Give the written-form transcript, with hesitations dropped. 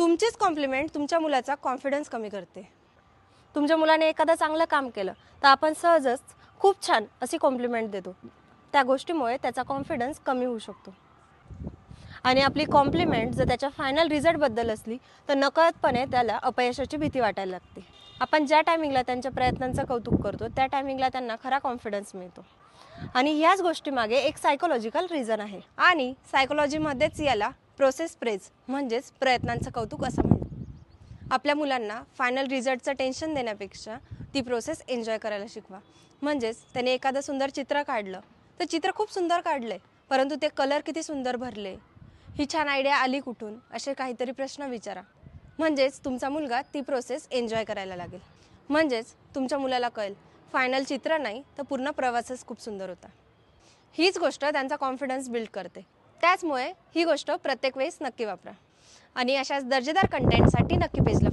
तुमचीच कॉम्प्लिमेंट तुमच्या मुलाचा कॉन्फिडन्स कमी करते। तुमच्या मुलाने एखादं चांगलं काम केलं तर आपण सहजच खूप छान अशी कॉम्प्लिमेंट देतो। त्या गोष्टीमुळे त्याचा कॉन्फिडन्स कमी होऊ शकतो आणि आपली कॉम्प्लिमेंट जर त्याच्या फायनल रिझल्टबद्दल असली तर नकळतपणे त्याला अपयशाची भीती वाटायला लागते। आपण ज्या टायमिंगला त्यांच्या प्रयत्नांचं कौतुक करतो त्या टायमिंगला त्यांना खरा कॉन्फिडन्स मिळतो आणि याच गोष्टीमागे एक सायकोलॉजिकल रिझन आहे आणि सायकोलॉजीमध्येच याला प्रोसेस प्रेज म्हणजेच प्रयत्नांचं कौतुक असं म्हणतात। आपल्या मुलांना फायनल रिझल्टचं टेन्शन देण्यापेक्षा ती प्रोसेस एन्जॉय करायला शिकवा। म्हणजेच त्याने एखादं सुंदर चित्र काढलं तर चित्र खूप सुंदर काढले, परंतु ते कलर किती सुंदर भरले, ही छान आयडिया आली कुठून, असे काहीतरी प्रश्न विचारा। म्हणजेच तुमचा मुलगा ती प्रोसेस एन्जॉय करायला लागेल। म्हणजेच तुमच्या मुलाला कळेल फायनल चित्र नाही तर पूर्ण प्रवासच खूप सुंदर होता। हीच गोष्ट त्यांचा कॉन्फिडन्स बिल्ड करते। त्याचमुळे ही गोष्ट प्रत्येक वेळेस नक्की वापरा आणि अशाच दर्जेदार कंटेंटसाठी नक्की पेजला